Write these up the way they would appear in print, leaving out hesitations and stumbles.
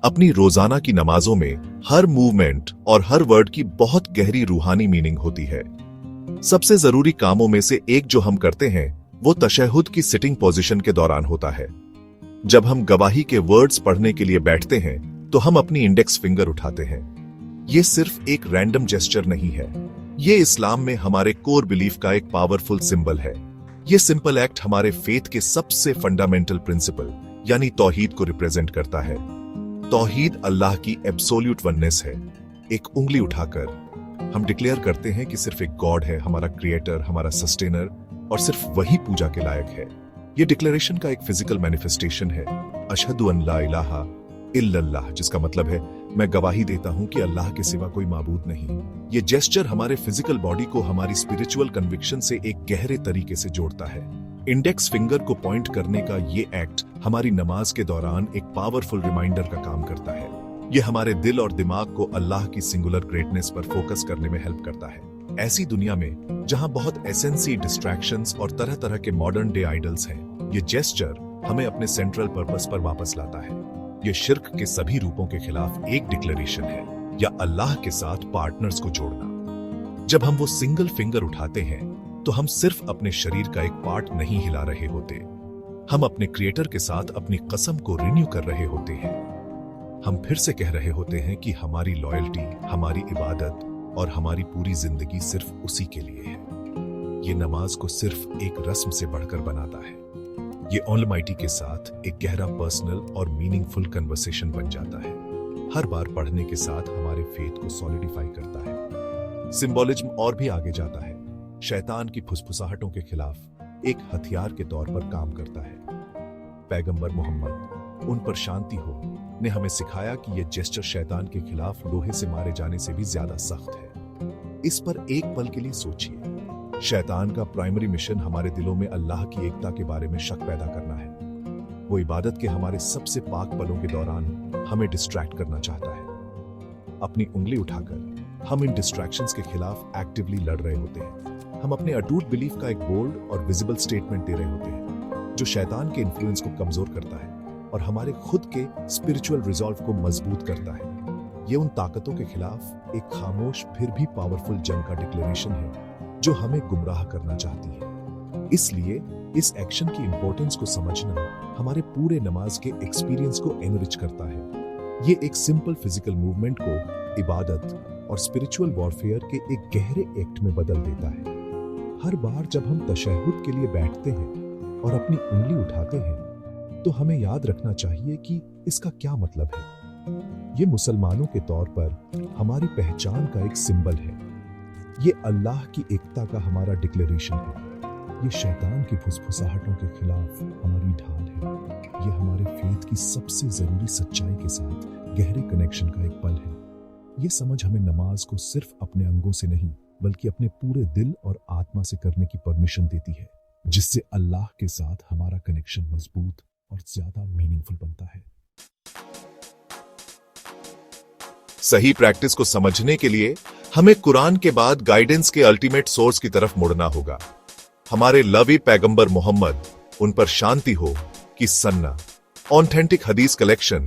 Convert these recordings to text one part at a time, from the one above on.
अपनी रोजाना की नमाजों में हर मूवमेंट और हर वर्ड की बहुत गहरी रूहानी मीनिंग होती है। सबसे जरूरी कामों में से एक जो हम करते हैं वो तशहुद की सिटिंग पोजीशन के दौरान होता है। जब हम गवाही के वर्ड्स पढ़ने के लिए बैठते हैं तो हम अपनी इंडेक्स फिंगर उठाते हैं। ये सिर्फ एक रैंडम जेस्चर नहीं है, ये इस्लाम में हमारे कोर बिलीफ का एक पावरफुल सिंबल है। ये सिंपल एक्ट हमारे फेथ के सबसे फंडामेंटल प्रिंसिपल यानी तौहीद को रिप्रेजेंट करता है। तौहीद अल्लाह की एब्सोल्यूट वननेस है। एक उंगली उठाकर हम डिक्लेयर करते हैं कि सिर्फ एक गॉड है, हमारा क्रिएटर, हमारा सस्टेनर, और सिर्फ वही पूजा के लायक है। ये डिक्लेरेशन का एक फिजिकल मैनिफेस्टेशन है, अशहदु अन ला इलाहा इल्लल्लाह, जिसका मतलब है मैं गवाही देता हूं कि अल्लाह के सिवा कोई माबूद नहीं। ये जेस्चर हमारे फिजिकल बॉडी को हमारी स्पिरिचुअल कन्विक्शन से एक गहरे तरीके से जोड़ता है। इंडेक्स फिंगर को पॉइंट करने का ये एक्ट हमारी नमाज के दौरान एक पावरफुल रिमाइंडर का काम करता है। ये हमारे दिल और दिमाग को अल्लाह की सिंगुलर ग्रेटनेस पर फोकस करने में हेल्प करता है। ऐसी दुनिया में जहां बहुत एसेंसी डिस्ट्रैक्शंस और तरह तरह के मॉडर्न डे आइडल्स हैं, ये जेस्चर हमें अपने सेंट्रल पर्पस पर वापस लाता है। ये शिर्क के सभी रूपों के खिलाफ एक डिक्लेरेशन है, या अल्लाह के साथ पार्टनर्स को जोड़ना। जब हम वो सिंगल फिंगर उठाते हैं तो हम सिर्फ अपने शरीर का एक पार्ट नहीं हिला रहे होते, हम अपने क्रिएटर के साथ अपनी कसम को रिन्यू कर रहे होते हैं। हम फिर से कह रहे होते हैं कि हमारी लॉयल्टी, हमारी इबादत और हमारी पूरी जिंदगी सिर्फ उसी के लिए है। ये नमाज को सिर्फ एक रस्म से बढ़कर बनाता है। ये ऑलमाइटी के साथ एक गहरा पर्सनल और मीनिंगफुल कन्वर्सेशन बन जाता है। हर बार पढ़ने के साथ हमारे फेथ को सॉलिडिफाई करता है। सिंबोलिज्म और भी आगे जाता है। शैतान की फुसफुसाहटों के खिलाफ एक हथियार के तौर पर काम करता है। पैगंबर मोहम्मद, उन पर शांति हो, ने हमें सिखाया कि यह जेस्चर शैतान के खिलाफ लोहे से मारे जाने से भी ज्यादा सख्त है। इस पर एक पल के लिए सोचिए। शैतान का प्राइमरी मिशन हमारे दिलों में अल्लाह की एकता के बारे में शक पैदा करना है। वो इबादत के हमारे सबसे पाक पलों के दौरान हमें डिस्ट्रैक्ट करना चाहता है। अपनी उंगली उठाकर हम इन डिस्ट्रैक्शंस के खिलाफ एक्टिवली लड़ रहे होते हैं। हम अपने अटूट बिलीफ का एक बोल्ड और विजिबल स्टेटमेंट दे रहे होते हैं, जो शैतान के इन्फ्लुएंस को कमजोर करता है और हमारे खुद के स्पिरिचुअल रिजॉल्व को मजबूत करता है। ये उन ताकतों के खिलाफ एक खामोश फिर भी पावरफुल जंग का डिक्लेरेशन है जो हमें गुमराह करना चाहती है। इसलिए इस एक्शन की इंपॉर्टेंस को समझना हमारे पूरे नमाज के एक्सपीरियंस को एनरिच करता है। ये एक सिंपल फिजिकल मूवमेंट को इबादत और स्पिरिचुअल वॉरफेयर के एक गहरे एक्ट में बदल देता है। हर बार जब हम तशहुद के लिए बैठते हैं और अपनी उंगली उठाते हैं तो हमें याद रखना चाहिए कि इसका क्या मतलब है। ये मुसलमानों के तौर पर हमारी पहचान का एक सिंबल है। ये अल्लाह की एकता का हमारा डिक्लेरेशन है। ये शैतान की फुसफुसाहटों के खिलाफ हमारी ढाल है। ये हमारे फेथ की सबसे जरूरी सच्चाई के साथ गहरे कनेक्शन का एक पल है। ये समझ हमें नमाज को सिर्फ अपने अंगों से नहीं बल्कि अपने पूरे दिल और आत्मा से करने की परमिशन देती है, जिससे अल्लाह के साथ हमारा कनेक्शन मजबूत और ज्यादा मीनिंगफुल बनता है। सही प्रैक्टिस को समझने के लिए हमें कुरान के बाद गाइडेंस के अल्टीमेट सोर्स की तरफ मुड़ना होगा। हमारे लवी पैगंबर मोहम्मद, उन पर शांति हो, की सन्ना ऑथेंटिक हदीस कलेक्शन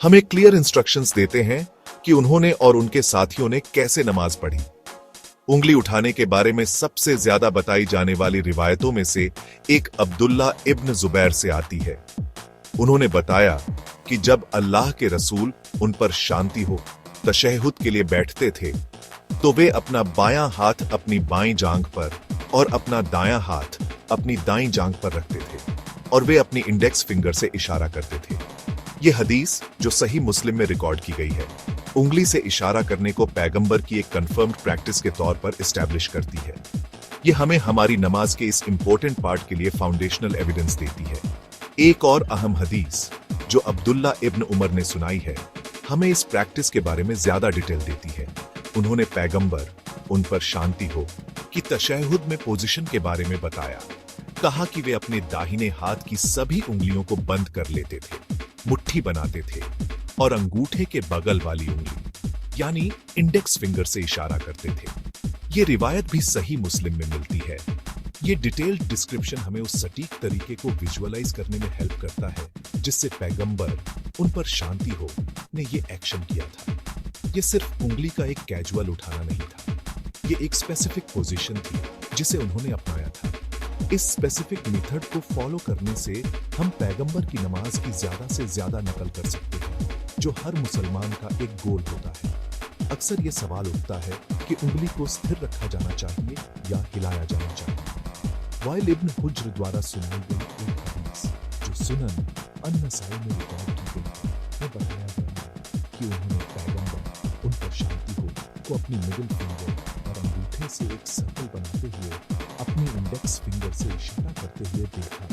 हमें क्लियर इंस्ट्रक्शंस देते हैं कि उन्होंने और उनके साथियों ने कैसे नमाज पढ़ी। उंगली उठाने के बारे में सबसे ज्यादा बताई जाने वाली रिवायतों में से एक अब्दुल्ला इब्न जुबैर से आती है। उन्होंने बताया कि जब अल्लाह के रसूल, उन पर शांति हो, तशहुद के लिए बैठते थे तो वे अपना बायां हाथ अपनी बाईं जांघ पर और अपना दायां हाथ अपनी दाईं जांघ पर रखते थे और वे अपनी इंडेक्स फिंगर से इशारा करते थे। ये हदीस जो सही मुस्लिम में रिकॉर्ड की गई है, उंगली से इशारा करने को पैगंबर की एक कंफर्म्ड प्रैक्टिस के तौर पर एस्टैब्लिश करती है। ये हमें हमारी नमाज के इस इंपॉर्टेंट पार्ट के लिए फाउंडेशनल एविडेंस देती है। एक और अहम हदीस जो अब्दुल्ला इब्न उमर ने सुनाई है, हमें इस प्रैक्टिस के बारे में ज्यादा डिटेल देती है। उन्होंने पैगंबर, उन पर शांति हो, की तशहुद में पोजीशन के बारे में बताया। कहा कि वे अपने दाहिने हाथ की सभी उंगलियों को बंद कर लेते थे, मुट्ठी बनाते थे और अंगूठे के बगल वाली उंगली यानी इंडेक्स फिंगर से इशारा करते थे। ये रिवायत भी सही मुस्लिम में मिलती है। ये डिटेल्ड डिस्क्रिप्शन हमें उस सटीक तरीके को विजुअलाइज करने में हेल्प करता है जिससे पैगंबर, उन पर शांति हो, ने ये एक्शन किया था। ये सिर्फ उंगली का एक कैजुअल उठाना नहीं था, ये एक स्पेसिफिक पोजीशन थी जिसे उन्होंने अपनाया था। इस स्पेसिफिक मेथड को फॉलो करने से हम पैगंबर की नमाज की ज्यादा से ज्यादा नकल कर सकते हैं, जो हर मुसलमान का एक गोल होता है। अक्सर ये सवाल उठता है कि उंगली को स्थिर रखा जाना चाहिए या हिलाया जाना चाहिए। वाइल इब्न हुज्र द्वारा सुनाई गई एक हदीस जो सुनन अन-नसाई में रिकॉर्ड की गई है, में बताया गया है कि उन्होंने पैगंबर उन पर शांति हो को अपनी मिडिल फिंगर और अंगूठे से एक सर्कल बनाते हुए अपनी इंडेक्स फिंगर से इशारा करते हुए देखा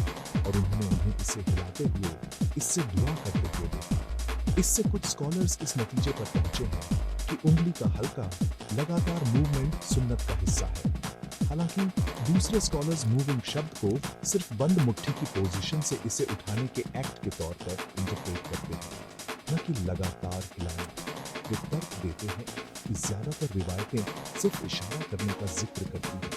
और उन्होंने उन्हें इसे हिलाते हुए इससे दुआ करते हुए देखा। इससे कुछ स्कॉलर्स इस नतीजे पर पहुंचे हैं कि उंगली का हल्का लगातार मूवमेंट सुन्नत का हिस्सा है। हालांकि दूसरे स्कॉलर्स मूविंग शब्द को सिर्फ बंद मुट्ठी की पोजीशन से इसे उठाने के एक्ट के तौर पर इंटरप्रेट करते हैं, न कि लगातार हिलाने। वे तर्क देते हैं कि ज्यादातर रिवायतें सिर्फ इशारा करने का जिक्र करती हैं,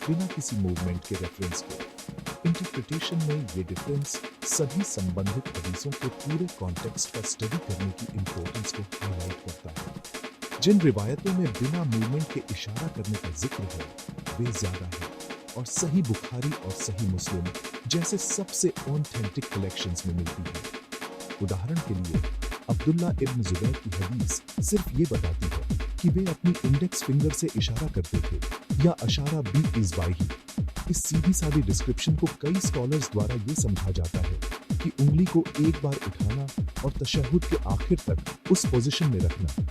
बिना किसी मूवमेंट के रेफरेंस के। इंटरप्रिटेशन में ये डिफरेंस सभी संबंधित हदीसों के पूरे कॉन्टेक्स्ट का स्टडी करने की इंपॉर्टेंस को हाईलाइट करता है। जिन रिवायतों में बिना मूवमेंट के इशारा करने का जिक्र है, वे ज्यादा है और सही बुखारी और सही मुस्लिम जैसे सबसे ऑथेंटिक कलेक्शंस में मिलती है। उदाहरण के लिए अब्दुल्ला इब्न जुबैर की हदीस सिर्फ ये बताती है कि वे अपनी इंडेक्स फिंगर से इशारा करते थे या अशारा बी इज़बाही। इस सीधी सादी डिस्क्रिप्शन को कई स्कॉलर्स द्वारा ये समझा जाता है कि उंगली को एक बार उठाना और तशहुद के आखिर तक उस पोजीशन में रखना।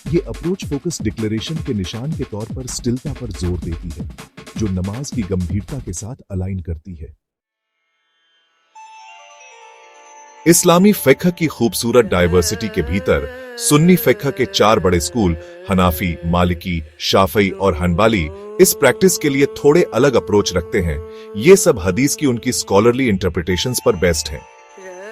ये अप्रोच फोकस डिक्लेरेशन के निशान के तौर पर स्टिलता पर जोर देती है, जो नमाज की गंभीरता के साथ अलाइन करती है। इस्लामी फ़िक़्ह की खूबसूरत डाइवर्सिटी के भीतर सुन्नी फ़िक़्ह के 4 बड़े स्कूल हनाफी, मालिकी, शाफ़ई और हनबाली इस प्रैक्टिस के लिए थोड़े अलग अप्रोच रखते हैं। ये सब हदीस की उनकी स्कॉलरली इंटरप्रिटेशंस पर बेस्ड हैं।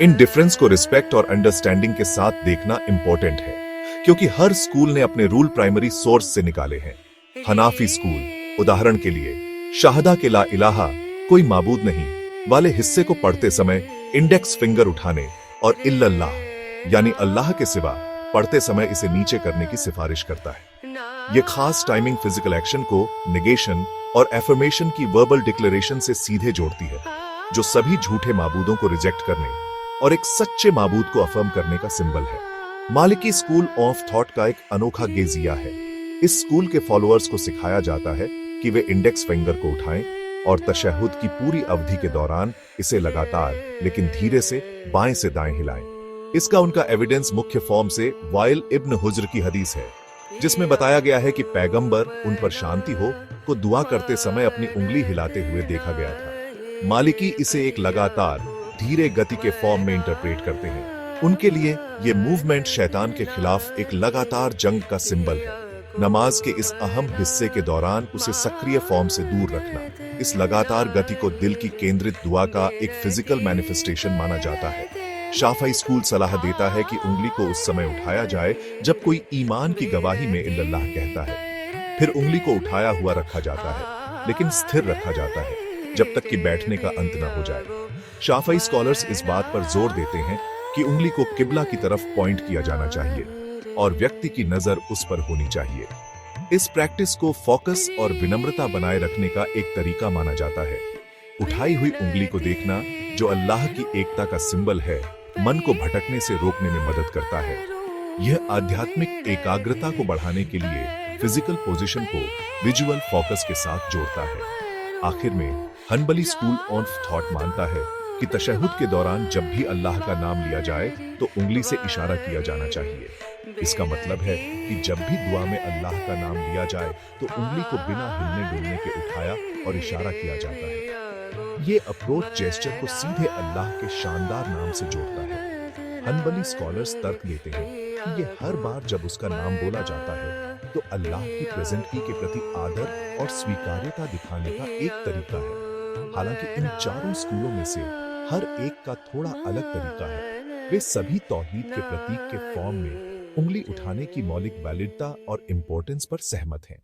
इन डिफरेंस को रिस्पेक्ट और अंडरस्टैंडिंग के साथ देखना इंपॉर्टेंट है, क्योंकि हर स्कूल ने अपने रूल प्राइमरी सोर्स से निकाले हैं। हनाफी स्कूल उदाहरण के लिए शाहदा के ला इलाहा कोई माबूद नहीं वाले हिस्से को पढ़ते समय इंडेक्स फिंगर उठाने और इल्लल्लाह यानी अल्लाह के सिवा पढ़ते समय इसे नीचे करने की सिफारिश करता है। यह खास टाइमिंग फिजिकल एक्शन को नेगेशन और एफर्मेशन की वर्बल डिक्लेरेशन से सीधे जोड़ती है, जो सभी झूठे माबूदों को रिजेक्ट करने और एक सच्चे माबूद को अफर्म करने का सिंबल है। मालिकी स्कूल ऑफ थॉट का एक अनोखा गेजिया है। इस स्कूल के फॉलोअर्स को सिखाया जाता है कि वे इंडेक्स फिंगर को उठाएं और तशहुद की पूरी अवधि के दौरान इसे लगातार लेकिन धीरे से बाएं से दाएं हिलाएं। इसका उनका एविडेंस मुख्य फॉर्म से वाइल इब्न हुज्र की हदीस है, जिसमें बताया गया है कि पैगंबर उन पर शांति हो को दुआ करते समय अपनी उंगली हिलाते हुए देखा गया था। मालिकी इसे एक लगातार धीरे गति के फॉर्म में इंटरप्रेट करते हैं। उनके लिए ये मूवमेंट शैतान के खिलाफ एक लगातार जंग का सिंबल है। नमाज के इस अहम हिस्से के दौरान उसे सक्रिय फॉर्म से दूर रखना, इस लगातार गति को दिल की केंद्रित दुआ का एक फिजिकल मैनिफेस्टेशन माना जाता है। शाफई स्कूल सलाह देता है कि उंगली को उस समय उठाया जाए जब कोई ईमान की गवाही में इल्लल्लाह कहता है। फिर उंगली को उठाया हुआ रखा जाता है, लेकिन स्थिर रखा जाता है जब तक कि बैठने का अंत न हो जाए। शाफई स्कॉलर्स इस बात पर जोर देते हैं कि उंगली को किबला की तरफ पॉइंट किया जाना चाहिए और व्यक्ति की नजर उस पर होनी चाहिए। इस प्रैक्टिस को फोकस और विनम्रता बनाए रखने का एक तरीका माना जाता है। उठाई हुई उंगली को देखना, जो अल्लाह की एकता का सिंबल है, मन को भटकने से रोकने में मदद करता है। यह आध्यात्मिक एकाग्रता को बढ़ाने के लिए फिजिकल पोजीशन को विजुअल फोकस के साथ जोड़ता है। आखिर में हनबली स्कूल ऑफ थॉट मानता है कि तशहुद के दौरान जब भी अल्लाह का नाम लिया जाए तो उंगली से इशारा किया जाना चाहिए। इसका मतलब है कि जब भी दुआ में अल्लाह का नाम लिया जाए तो उंगली को बिना हिलने डुलने के उठाया और इशारा किया जाता है। ये अप्रोच जेस्चर को सीधे अल्लाह के शानदार नाम से जोड़ता है। हनबली स्कॉलर्स तर्क देते हैं कि ये हर बार जब उसका नाम बोला जाता है तो अल्लाह की प्रेजेंटी के प्रति आदर और स्वीकार्यता दिखाने का एक तरीका है। हालांकि इन चारों स्कूलों में से हर एक का थोड़ा अलग तरीका है। वे सभी तौहीद के प्रतीक के फॉर्म में उंगली उठाने की मौलिक वैलिडता और इंपॉर्टेंस पर सहमत हैं।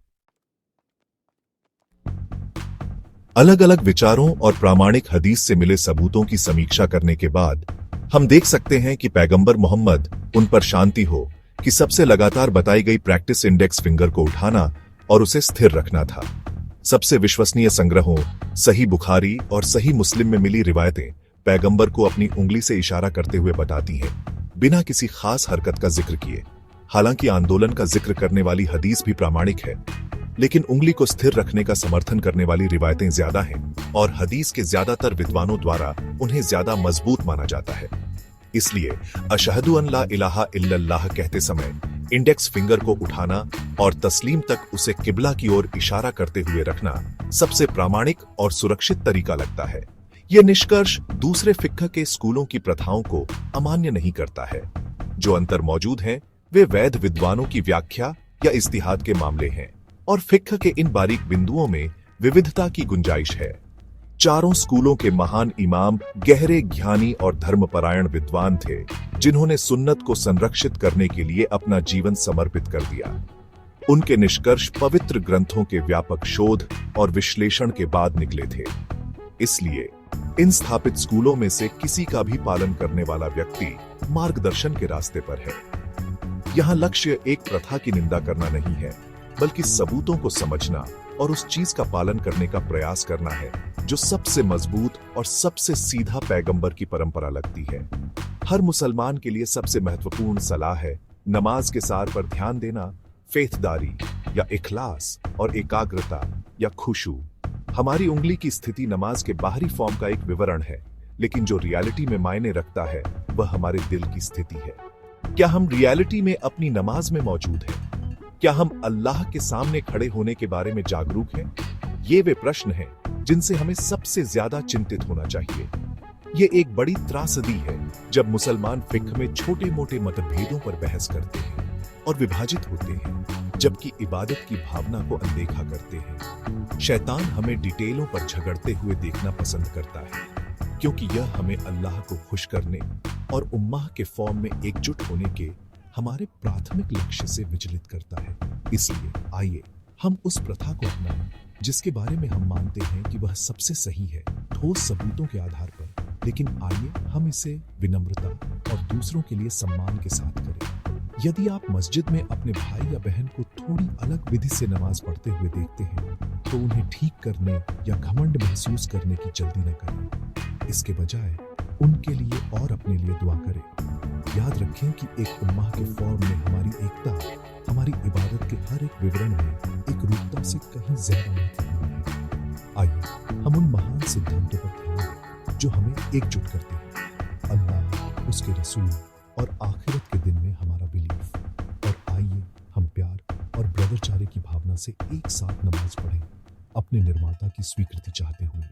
अलग अलग विचारों और प्रामाणिक हदीस से मिले सबूतों की समीक्षा करने के बाद हम देख सकते हैं कि पैगंबर मोहम्मद, उन पर शांति हो, कि सबसे लगातार बताई गई प्रैक्टिस इंडेक्स फिंगर को उठाना और उसे स्थिर रखना था। सबसे विश्वसनीय संग्रहों, सही बुखारी और सही मुस्लिम में मिली रिवायतें पैगंबर को अपनी उंगली से इशारा करते हुए बताती हैं, बिना किसी खास हरकत का जिक्र किए। हालांकि आंदोलन का जिक्र करने वाली हदीस भी प्रामाणिक है, लेकिन उंगली को स्थिर रखने का समर्थन करने वाली रिवायतें ज्यादा हैं और हदीस के ज्यादातर विद्वानों द्वारा उन्हें ज्यादा मजबूत माना जाता है। इसलिए अशहदु अन ला इलाहा इल्लल्लाह कहते समय इंडेक्स फिंगर को उठाना और तस्लीम तक उसे किबला की ओर इशारा करते हुए रखना सबसे प्रामाणिक और सुरक्षित तरीका लगता है। यह निष्कर्ष दूसरे फिक्ह के स्कूलों की प्रथाओं को अमान्य नहीं करता है। जो अंतर मौजूद हैं, वे वैध विद्वानों की व्याख्या या इज्तिहाद के मामले हैं और फिक्ह के इन बारीक बिंदुओं में विविधता की गुंजाइश है। चारों स्कूलों के महान इमाम गहरे ज्ञानी और धर्मपरायण विद्वान थे, जिन्होंने सुन्नत को संरक्षित करने के लिए अपना जीवन समर्पित कर दिया। उनके निष्कर्ष पवित्र ग्रंथों के व्यापक शोध और विश्लेषण के बाद निकले थे। इसलिए इन स्थापित स्कूलों में से किसी का भी पालन करने वाला व्यक्ति मार्गदर्शन के रास्ते पर है। यहाँ लक्ष्य एक प्रथा की निंदा करना नहीं है, बल्कि सबूतों को समझना और उस चीज का पालन करने का प्रयास करना है जो सबसे मजबूत और सबसे सीधा पैगंबर की परंपरा लगती है। हर मुसलमान के लिए सबसे महत्वपूर्ण सलाह है नमाज के सार पर ध्यान देना, फेथदारी या इखलास और एकाग्रता या खुशू। हमारी उंगली की स्थिति नमाज के बाहरी फॉर्म का एक विवरण है, लेकिन जो रियलिटी में मायने रखता है वह हमारे दिल की स्थिति है। क्या हम रियलिटी में अपनी नमाज में मौजूद हैं? क्या हम अल्लाह के सामने खड़े होने के बारे में जागरूक हैं? ये वे प्रश्न हैं जिनसे हमें सबसे ज्यादा चिंतित होना चाहिए। ये एक बड़ी त्रासदी है जब मुसलमान फिक्ह में छोटे मोटे मतभेदों पर बहस करते हैं और विभाजित होते हैं, जबकि इबादत की भावना को अनदेखा करते हैं। शैतान हमें डिटेलों पर झगड़ते हुए देखना पसंद करता है, क्योंकि यह हमें अल्लाह को खुश करने और उम्माह के फॉर्म में एकजुट होने के हमारे प्राथमिक लक्ष्य से विचलित करता है। इसलिए आइए हम उस प्रथा को अपनाएं जिसके बारे में हम मानते हैं कि वह सबसे सही है, ठोस सबूतों के आधार पर। लेकिन आइए हम इसे विनम्रता और दूसरों के लिए सम्मान के साथ करें। यदि आप मस्जिद में अपने भाई या बहन को थोड़ी अलग विधि से नमाज पढ़ते हुए देखते हैं, तो उन्हें ठीक करने या घमंड महसूस करने की जल्दी न करें। इसके बजाय उनके लिए और अपने लिए दुआ करें। याद रखें कि एक उम्माह के फॉर्म में हमारी एकता हमारी इबादत के हर एक विवरण में एक रूपता से कहीं ज्यादा महत्वपूर्ण है। आइए हम उन महान सिद्धांतों पर ध्यान दें जो हमें एकजुट करते हैं, अल्लाह, उसके रसूल और आखिरत के दिन में हमारा बिलीफ। और आइए हम प्यार और ब्रदरचारी की भावना से एक साथ नमाज पढ़ें, अपने निर्माता की स्वीकृति चाहते हुए।